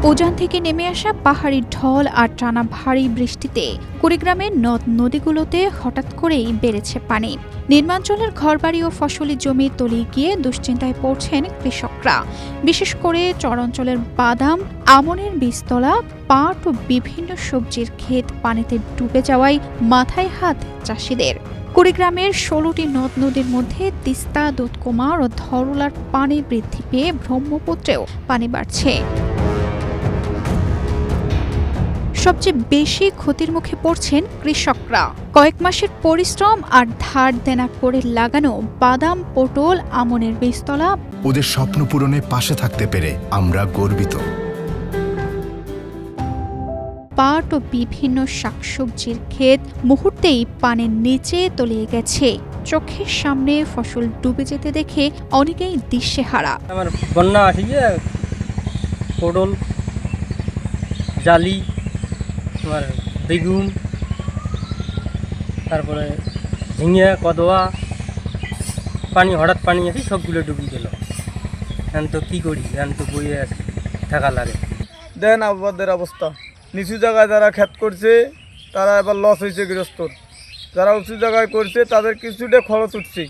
উজান থেকে নেমে আসা পাহাড়ি ঢল আর টানা ভারী বৃষ্টিতে কুড়িগ্রামের নদ নদীগুলোতে হঠাৎ করেই বেড়েছে পানি। নির্মাঞ্চলের ঘরবাড়ি ও ফসলি জমি তলিয়ে গিয়ে দুশ্চিন্তায় পড়ছেন কৃষকরা। বিশেষ করে চরাঞ্চলের বাদাম, আমনের বীজতলা, পাট ও বিভিন্ন সবজির ক্ষেত পানিতে ডুবে যাওয়ায় মাথায় হাত চাষিদের। কুড়িগ্রামের ১৬টি নদ নদীর মধ্যে তিস্তা, দুধকুমার ও ধরলার পানি বৃদ্ধি পেয়ে ব্রহ্মপুত্রেও পানি বাড়ছে। সবচেয়ে বেশি ক্ষতির মুখে পড়ছেন কৃষকরা। কয়েক মাসের পরিশ্রম আর ধার দেনা করে লাগানো বাদাম, পটল, আমনের বীজতলা, ওদের স্বপ্ন পূরণে পাশে থাকতে পেরে আমরা গর্বিত। পাট ও বিভিন্ন শাকসবজির ক্ষেত মুহূর্তেই পানির নিচে তলিয়ে গেছে। চোখের সামনে ফসল ডুবে যেতে দেখে অনেকেই দিশেহারা। আমার বন্যা আসিয়ে পটল, জালি, তোমার বেগুন, তারপরে ঝিঙে, কদোয়া, হঠাৎ পানি আসি সবগুলো ডুবিয়ে গেল। এখন তো কী করি, এখন তো বইয়ে থাকা লাগে। দেন আবাদের অবস্থা, নিচু জায়গায় যারা ক্ষেত করছে তারা এবার লস হয়েছে গৃহস্থর, যারা উঁচু জায়গায় করছে তাদের কিছুটা খরচ উঠছে।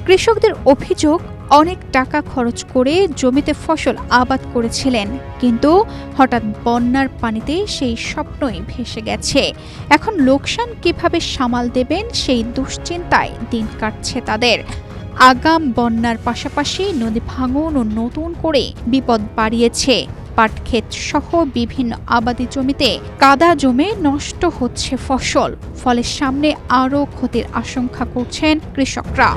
কৃষকদের অভিযোগ, অনেক টাকা খরচ করে জমিতে ফসল আবাদ করেছিলেন, কিন্তু হঠাৎ বন্যার পানিতে সেই স্বপ্নই ভেসে গেছে। এখন লোকসান কিভাবে সামাল দেবেন সেই দুশ্চিন্তায় দিন কাটছে তাদের। আগাম বন্যার পাশাপাশি নদী ভাঙন ও নতুন করে বিপদ বাড়িয়েছে। পাটক্ষেত সহ বিভিন্ন আবাদি জমিতে কাদা জমে নষ্ট হচ্ছে ফসল, ফলে সামনে আরও ক্ষতির আশঙ্কা করছেন কৃষকরা।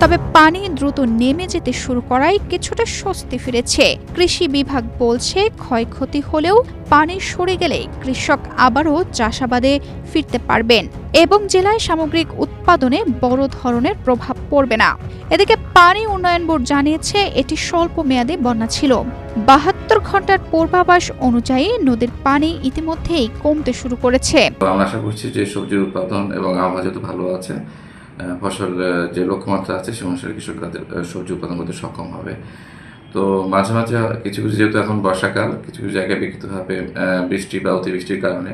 তবে পানি দ্রুত নেমে যেতে শুরু করায় কিছুটা স্বস্তি ফিরেছে। কৃষি বিভাগ বলছে, ক্ষয়ক্ষতি হলেও পানি সরে গেলে কৃষক আবারও চাষাবাদে ফিরতে পারবেন এবং জেলায় সামগ্রিক উৎপাদনে বড় ধরনের প্রভাব পড়বে না। এদিকে পানি উন্নয়ন বোর্ড জানিয়েছে, এটি স্বল্প মেয়াদী বন্যা ছিল। ৭২ ঘন্টার পূর্বাভাস অনুযায়ী নদীর পানি ইতিমধ্যেই কমতে শুরু করেছে। আমরা আশা করছি যে সবজির উৎপাদন এবং আবহাওয়া যত ভালো আছে, ফসল যে লক্ষ্যমাত্রা আছে সে অনুসারে কৃষক তাদের সবজি উৎপাদন করতে সক্ষম হবে। তো মাঝে মাঝে কিছু কিছু, যেহেতু এখন বর্ষাকাল, কিছু কিছু জায়গায় বিক্ষিপ্তভাবে বৃষ্টি বা অতিবৃষ্টির কারণে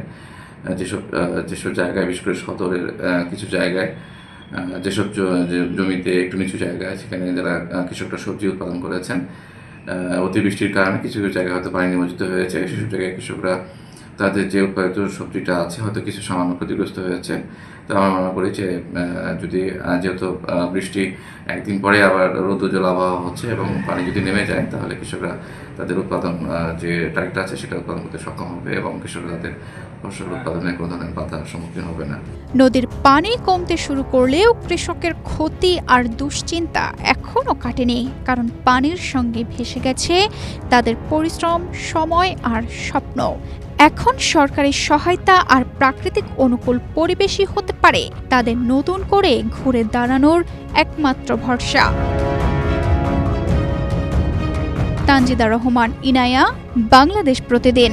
যেসব জায়গায়, বিশেষ করে সদরের কিছু জায়গায়, যেসব জমিতে একটু নিচু জায়গায়, সেখানে যারা কৃষকরা সবজি উৎপাদন করেছেন, অতিবৃষ্টির কারণে কিছু কিছু জায়গায় হয়তো পানি নিমজ্জিত হয়েছে। সেসব জায়গায় কৃষকরা তাদের যে উৎপাদিত সবজিটা আছে হয়তো কিছু সামান্য ক্ষতিগ্রস্ত হয়েছে। তো আমরা মনে করি যে যদি যেহেতু বৃষ্টি একদিন পরে আবার রৌদ্রোজ্জ্বল আবহাওয়া হচ্ছে এবং পানি যদি নেমে যায়, তাহলে কৃষকরা তাদের উৎপাদন যে টার্গেট আছে সেটা উৎপাদন করতে সক্ষম হবে এবং কৃষকরা তাদের ফসল উৎপাদনে কোনো ধরনের বাধার সম্মুখীন হবে না। নদীর পানি কমতে শুরু করলেও কৃষকের ক্ষতি আর দুশ্চিন্তা এখনও কাটেনি, কারণ পানির সঙ্গে ভেসে গেছে তাদের পরিশ্রম, সময় আর স্বপ্ন। এখন সরকারি সহায়তা আর প্রাকৃতিক অনুকূল পরিবেশই হতে পারে তাদের নতুন করে ঘুরে দাঁড়ানোর একমাত্র ভরসা। তানজিদা রহমান, ইনায়া, বাংলাদেশ প্রতিদিন।